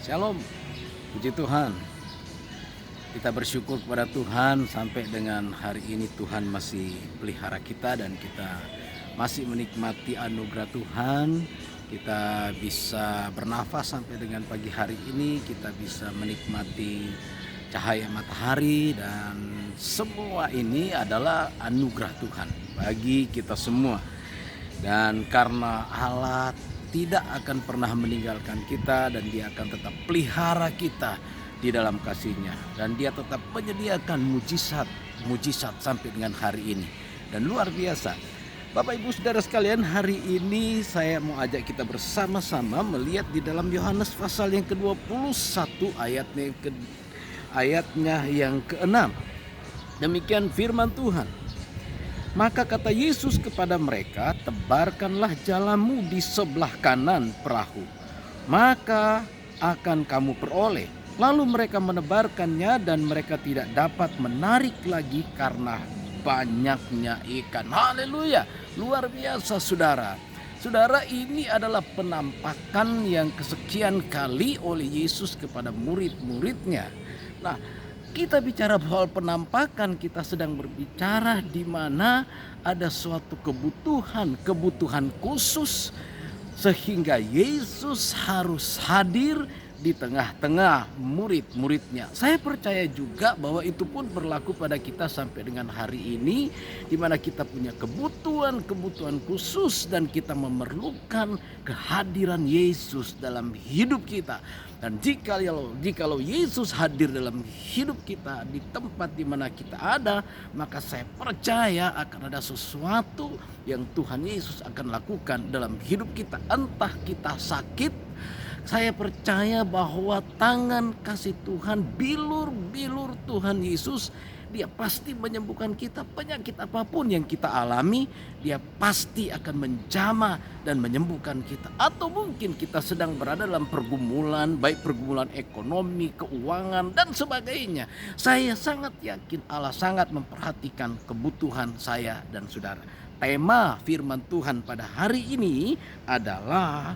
Shalom, puji Tuhan. Kita bersyukur kepada Tuhan sampai dengan hari ini Tuhan masih pelihara kita dan kita masih menikmati anugerah Tuhan. Kita bisa bernafas sampai dengan pagi hari ini, kita bisa menikmati cahaya matahari dan semua ini adalah anugerah Tuhan bagi kita semua. Dan karena Allah tidak akan pernah meninggalkan kita dan Dia akan tetap pelihara kita di dalam kasih-Nya, dan Dia tetap menyediakan mujizat sampai dengan hari ini. Dan luar biasa, Bapak Ibu Saudara sekalian, hari ini saya mau ajak kita bersama-sama melihat di dalam Yohanes pasal yang ke-21 ayatnya yang ke-6. Demikian firman Tuhan. Maka kata Yesus kepada mereka, tebarkanlah jalamu di sebelah kanan perahu, maka akan kamu peroleh. Lalu mereka menebarkannya dan mereka tidak dapat menarik lagi karena banyaknya ikan. Haleluya, luar biasa saudara. Saudara, ini adalah penampakan yang kesekian kali oleh Yesus kepada murid-muridnya. Nah, kita bicara soal penampakan, kita sedang berbicara di mana ada suatu kebutuhan khusus sehingga Yesus harus hadir di tengah-tengah murid-muridnya. Saya percaya juga bahwa itu pun berlaku pada kita sampai dengan hari ini, di mana kita punya kebutuhan khusus dan kita memerlukan kehadiran Yesus dalam hidup kita. Dan jikalau Yesus hadir dalam hidup kita di tempat di mana kita ada, maka saya percaya akan ada sesuatu yang Tuhan Yesus akan lakukan dalam hidup kita. Entah kita sakit, saya percaya bahwa tangan kasih Tuhan, bilur Tuhan Yesus, Dia pasti menyembuhkan kita. Penyakit apapun yang kita alami, Dia pasti akan menjamah dan menyembuhkan kita. Atau mungkin kita sedang berada dalam pergumulan, baik pergumulan ekonomi, keuangan, dan sebagainya. Saya sangat yakin Allah sangat memperhatikan kebutuhan saya dan saudara. Tema firman Tuhan pada hari ini adalah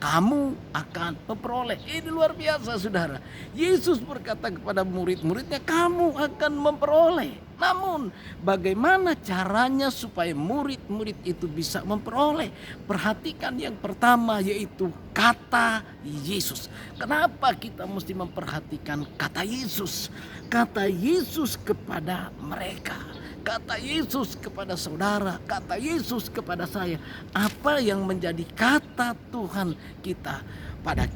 kamu akan memperoleh. Ini luar biasa saudara. Yesus berkata kepada murid-muridnya, kamu akan memperoleh. Namun bagaimana caranya supaya murid-murid itu bisa memperoleh? Perhatikan yang pertama, yaitu kata Yesus. Kenapa kita mesti memperhatikan kata Yesus? Kata Yesus kepada mereka, kata Yesus kepada saudara, kata Yesus kepada saya. Apa yang menjadi kata Tuhan kita pada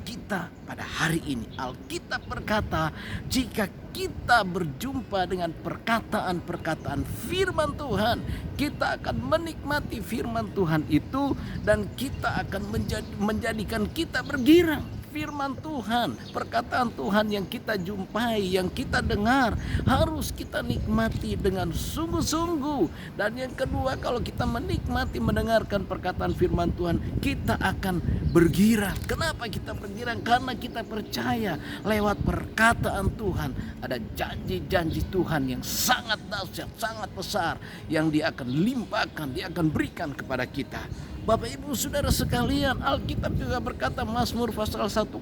hari ini? Alkitab berkata, jika kita berjumpa dengan perkataan-perkataan firman Tuhan, kita akan menikmati firman Tuhan itu dan kita akan menjadikan kita bergirang. Firman Tuhan, perkataan Tuhan yang kita jumpai, yang kita dengar, harus kita nikmati dengan sungguh-sungguh. Dan yang kedua, kalau kita menikmati mendengarkan perkataan firman Tuhan, kita akan bergirang. Kenapa kita bergirang? Karena kita percaya lewat perkataan Tuhan ada janji-janji Tuhan yang sangat dahsyat, sangat besar, yang Dia akan limpahkan, Dia akan berikan kepada kita. Bapak Ibu Saudara sekalian, Alkitab juga berkata, Mazmur pasal 107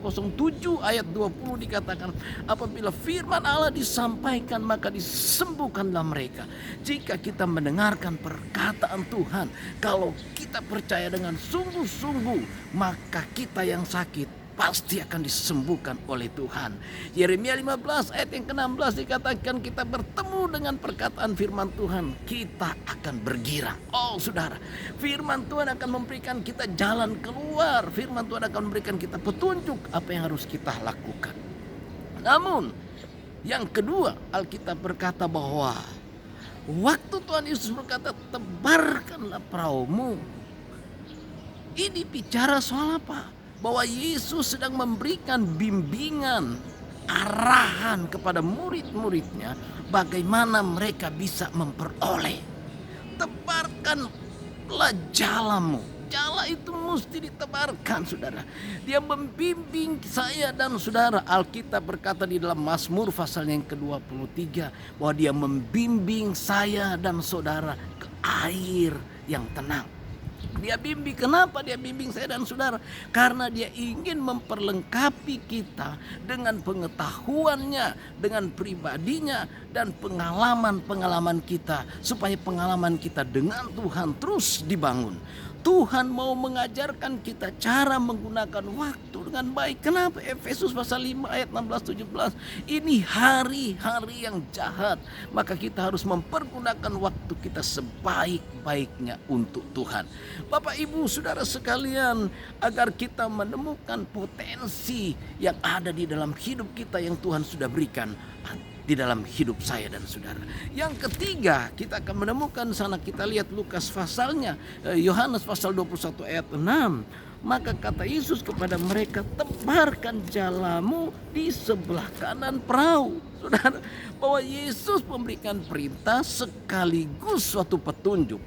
ayat 20 dikatakan, apabila firman Allah disampaikan maka disembuhkanlah mereka. Jika kita mendengarkan perkataan Tuhan, kalau kita percaya dengan sungguh-sungguh, maka kita yang sakit pasti akan disembuhkan oleh Tuhan. Yeremia 15 ayat yang ke-16 dikatakan, kita bertemu dengan perkataan firman Tuhan, kita akan bergirang. Oh saudara, firman Tuhan akan memberikan kita jalan keluar. Firman Tuhan akan memberikan kita petunjuk apa yang harus kita lakukan. Namun yang kedua, Alkitab berkata bahwa waktu Tuhan Yesus berkata, tebarkanlah perahumu, ini bicara soal apa? Bahwa Yesus sedang memberikan bimbingan, arahan kepada murid-muridnya bagaimana mereka bisa memperoleh. Tebarkanlah jalamu. Jala itu mesti ditebarkan saudara. Dia membimbing saya dan saudara. Alkitab berkata di dalam Mazmur pasal yang ke-23 bahwa Dia membimbing saya dan saudara ke air yang tenang. Dia bimbing. Kenapa dia bimbing saya dan saudara? Karena dia ingin memperlengkapi kita dengan pengetahuannya, dengan pribadinya, dan pengalaman-pengalaman kita. Supaya pengalaman kita dengan Tuhan terus dibangun. Tuhan mau mengajarkan kita cara menggunakan waktu dengan baik. Kenapa? Efesus pasal 5 ayat 16-17. Ini hari-hari yang jahat. Maka kita harus mempergunakan waktu kita sebaik-baiknya untuk Tuhan. Bapak, Ibu, Saudara sekalian, agar kita menemukan potensi yang ada di dalam hidup kita yang Tuhan sudah berikan di dalam hidup saya dan saudara. Yang ketiga, kita akan menemukan sana, kita lihat Lukas pasalnya, Yohanes pasal 21 ayat 6. Maka kata Yesus kepada mereka, tebarkan jalamu di sebelah kanan perahu. Saudara, bahwa Yesus memberikan perintah sekaligus suatu petunjuk.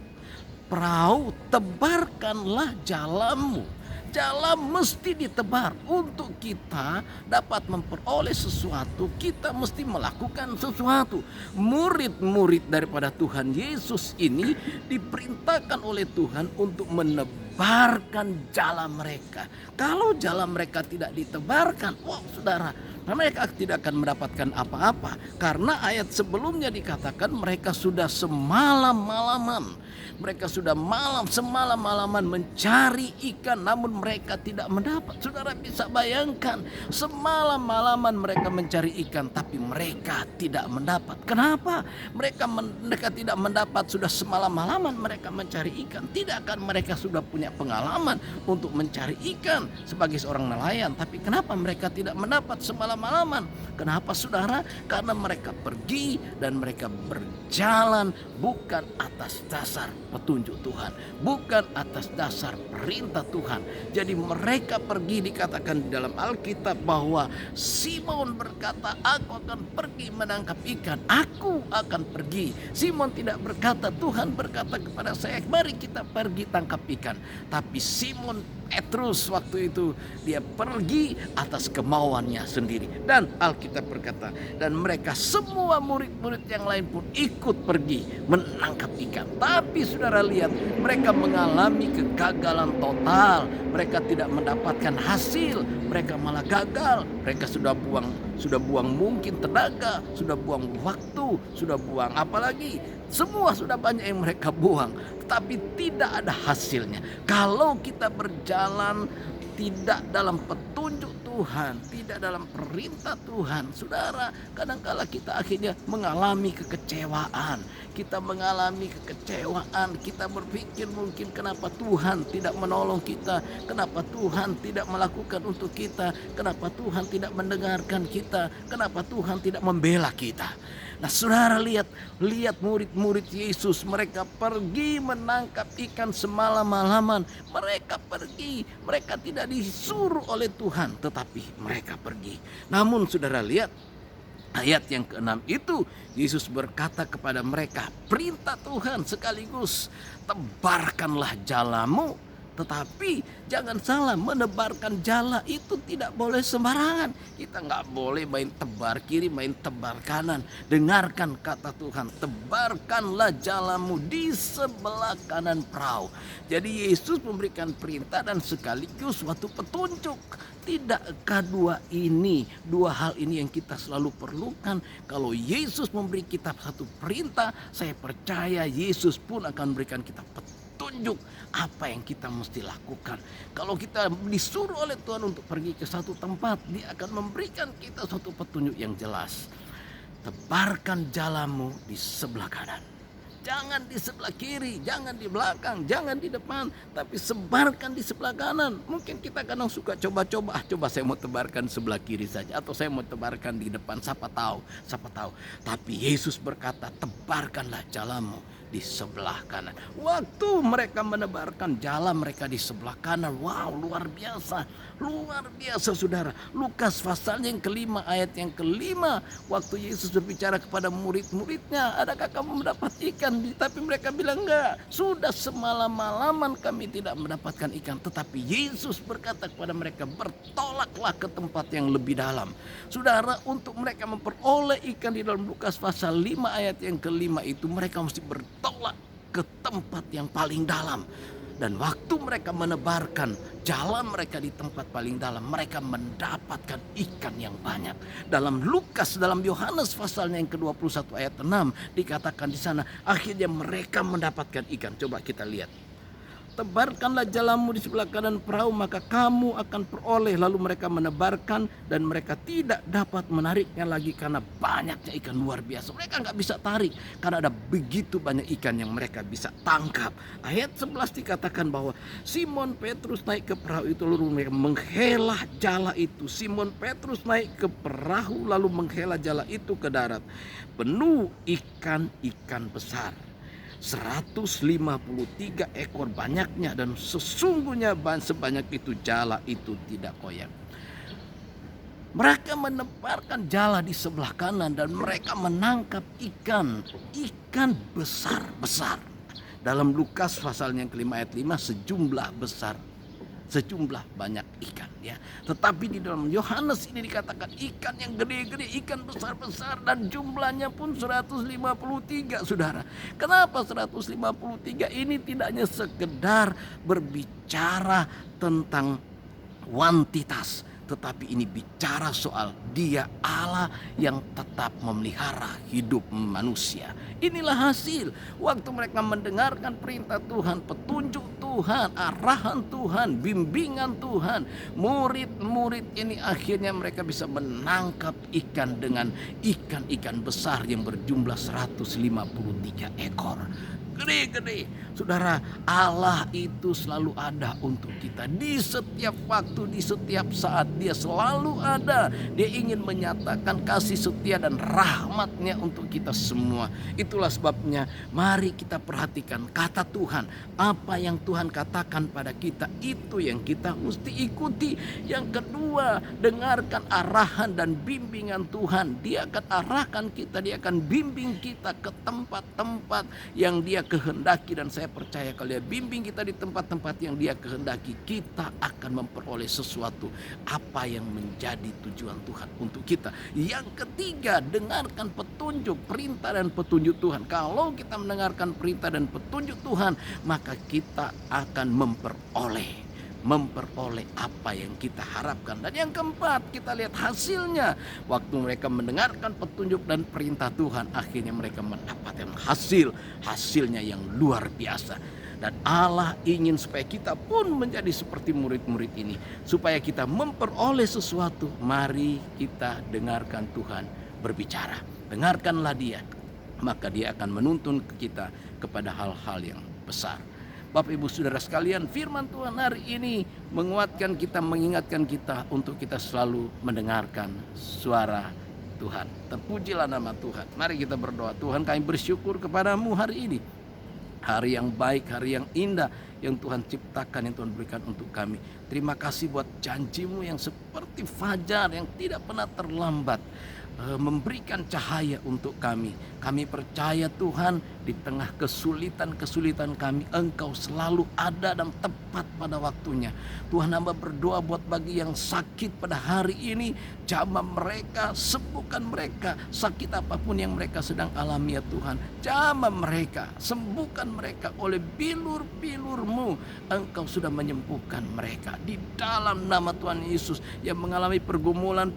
Perahu, tebarkanlah jalamu. Jalan mesti ditebar. Untuk kita dapat memperoleh sesuatu, kita mesti melakukan sesuatu. Murid-murid daripada Tuhan Yesus ini diperintahkan oleh Tuhan untuk menebarkan jalan mereka. Kalau jalan mereka tidak ditebarkan, saudara, mereka tidak akan mendapatkan apa-apa. Karena ayat sebelumnya dikatakan mereka sudah semalam-malaman. Mereka sudah semalam-malaman mencari ikan, namun mereka tidak mendapat. Saudara bisa bayangkan, semalam-malaman mereka mencari ikan, tapi mereka tidak mendapat. Kenapa? Mereka tidak mendapat. Sudah semalam-malaman mereka mencari ikan. Tidak akan mereka sudah punya pengalaman untuk mencari ikan sebagai seorang nelayan. Tapi kenapa mereka tidak mendapat semalam-malaman? Kenapa, saudara? Karena mereka pergi dan mereka berjalan bukan atas dasar petunjuk Tuhan, bukan atas dasar perintah Tuhan. Jadi mereka pergi, dikatakan di dalam Alkitab bahwa Simon berkata, aku akan pergi menangkap ikan, aku akan pergi. Simon tidak berkata, Tuhan berkata kepada saya, mari kita pergi tangkap ikan. Tapi Simon Petrus waktu itu dia pergi atas kemauannya sendiri. Dan Alkitab berkata, dan mereka semua murid-murid yang lain pun ikut pergi menangkap ikan. Tapi saudara lihat, mereka mengalami kegagalan total. Mereka tidak mendapatkan hasil, mereka malah gagal. Mereka sudah buang mungkin tenaga, sudah buang waktu, sudah buang apalagi. Semua sudah banyak yang mereka buang, tetapi tidak ada hasilnya. Kalau kita berjalan tidak dalam petunjuk Tuhan, tidak dalam perintah Tuhan, saudara, kadangkala kita akhirnya mengalami kekecewaan. Kita mengalami kekecewaan, kita berpikir mungkin kenapa Tuhan tidak menolong kita, kenapa Tuhan tidak melakukan untuk kita, kenapa Tuhan tidak mendengarkan kita, kenapa Tuhan tidak membela kita. Nah, saudara lihat murid-murid Yesus, mereka pergi menangkap ikan semalam-malaman. Mereka pergi, mereka tidak disuruh oleh Tuhan, tetapi mereka pergi. Namun saudara lihat, ayat yang ke-6 itu Yesus berkata kepada mereka, perintah Tuhan sekaligus, tebarkanlah jalamu. Tetapi jangan salah, menebarkan jala itu tidak boleh sembarangan. Kita nggak boleh main tebar kiri, main tebar kanan. Dengarkan kata Tuhan, tebarkanlah jalamu di sebelah kanan perahu. Jadi Yesus memberikan perintah dan sekaligus suatu petunjuk. Tidakkah dua hal ini yang kita selalu perlukan? Kalau Yesus memberi kita satu perintah, saya percaya Yesus pun akan memberikan kita petunjuk apa yang kita mesti lakukan. Kalau kita disuruh oleh Tuhan untuk pergi ke satu tempat, Dia akan memberikan kita suatu petunjuk yang jelas. Tebarkan jalamu di sebelah kanan. Jangan di sebelah kiri, jangan di belakang, jangan di depan, tapi sebarkan di sebelah kanan. Mungkin kita kadang suka coba-coba, coba saya mau tebarkan sebelah kiri saja, atau saya mau tebarkan di depan, siapa tahu. Tapi Yesus berkata, tebarkanlah jalamu di sebelah kanan. Waktu mereka menebarkan jalan mereka di sebelah kanan, wow, luar biasa saudara. Lukas pasalnya yang kelima, ayat yang kelima, waktu Yesus berbicara kepada murid-muridnya, adakah kamu mendapat ikan? Tapi mereka bilang enggak, sudah semalam-malaman kami tidak mendapatkan ikan. Tetapi Yesus berkata kepada mereka, bertolaklah ke tempat yang lebih dalam. Saudara, untuk mereka memperoleh ikan di dalam Lukas pasal 5 ayat yang kelima itu, mereka mesti bertolak ke tempat yang paling dalam. Dan waktu mereka menebarkan jalan mereka di tempat paling dalam, mereka mendapatkan ikan yang banyak. Dalam Lukas, dalam Yohanes pasalnya yang ke-21 ayat 6 dikatakan di sana, akhirnya mereka mendapatkan ikan. Coba kita lihat. Tebarkanlah jalamu di sebelah kanan perahu, maka kamu akan peroleh. Lalu mereka menebarkan dan mereka tidak dapat menariknya lagi karena banyaknya ikan, luar biasa. Mereka nggak bisa tarik karena ada begitu banyak ikan yang mereka bisa tangkap. Ayat 11 dikatakan bahwa Simon Petrus naik ke perahu itu lalu mereka menghela jala itu. Simon Petrus naik ke perahu lalu menghela jala itu ke darat, penuh ikan-ikan besar. 153 ekor banyaknya, dan sesungguhnya sebanyak itu jala itu tidak koyak. Mereka menebarkan jala di sebelah kanan dan mereka menangkap ikan besar-besar. Dalam Lukas pasalnya yang kelima ayat 5 sejumlah banyak ikan ya. Tetapi di dalam Yohanes ini dikatakan ikan yang gede-gede, ikan besar-besar, dan jumlahnya pun 153, saudara. Kenapa 153? Ini tidak hanya sekedar berbicara tentang kuantitas, tetapi ini bicara soal Dia Allah yang tetap memelihara hidup manusia. Inilah hasil waktu mereka mendengarkan perintah Tuhan, petunjuk Tuhan, arahan Tuhan, bimbingan Tuhan. Murid-murid ini akhirnya mereka bisa menangkap ikan dengan ikan-ikan besar yang berjumlah 153 ekor. Gede-gede. Saudara, Allah itu selalu ada untuk kita. Di setiap waktu, di setiap saat Dia selalu ada. Dia ingin menyatakan kasih setia dan rahmat-Nya untuk kita semua. Itulah sebabnya mari kita perhatikan kata Tuhan. Apa yang Tuhan katakan pada kita, itu yang kita mesti ikuti. Yang kedua, dengarkan arahan dan bimbingan Tuhan. Dia akan arahkan kita, Dia akan bimbing kita ke tempat-tempat yang Dia kehendaki. Dan saya percaya kalau Dia bimbing kita di tempat-tempat yang Dia kehendaki, kita akan memperoleh sesuatu apa yang menjadi tujuan Tuhan untuk kita. Yang ketiga, dengarkan petunjuk, perintah dan petunjuk Tuhan. Kalau kita mendengarkan perintah dan petunjuk Tuhan, maka kita akan memperoleh apa yang kita harapkan. Dan yang keempat, kita lihat hasilnya. Waktu mereka mendengarkan petunjuk dan perintah Tuhan, akhirnya mereka mendapatkan hasilnya yang luar biasa. Dan Allah ingin supaya kita pun menjadi seperti murid-murid ini, supaya kita memperoleh sesuatu. Mari kita dengarkan Tuhan berbicara. Dengarkanlah Dia, maka Dia akan menuntun kita kepada hal-hal yang besar. Bapak Ibu Saudara sekalian, firman Tuhan hari ini menguatkan kita, mengingatkan kita untuk kita selalu mendengarkan suara Tuhan. Terpujilah nama Tuhan. Mari kita berdoa. Tuhan, kami bersyukur kepadamu hari ini. Hari yang baik, hari yang indah yang Tuhan ciptakan, yang Tuhan berikan untuk kami. Terima kasih buat janji-Mu yang seperti fajar, yang tidak pernah terlambat, memberikan cahaya untuk kami. Kami percaya Tuhan, di tengah kesulitan-kesulitan kami, Engkau selalu ada dan tepat pada waktunya. Tuhan, hamba berdoa buat bagi yang sakit pada hari ini, jamah mereka, sembuhkan mereka. Sakit apapun yang mereka sedang alami ya Tuhan, jamah mereka, sembuhkan mereka. Oleh bilur-bilur-Mu Engkau sudah menyembuhkan mereka. Di dalam nama Tuhan Yesus, yang mengalami pergumulan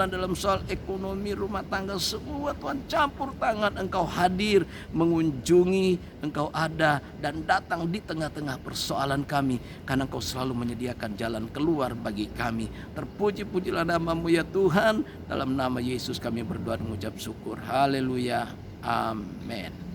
dalam soal ekonomi, rumah tangga, semua Tuhan campur tangan. Engkau hadir, mengunjungi, Engkau ada dan datang di tengah-tengah persoalan kami, karena Engkau selalu menyediakan jalan keluar bagi kami. Terpuji-pujilah nama-Mu ya Tuhan. Dalam nama Yesus kami berdoa dan mengucap syukur. Haleluya. Amin.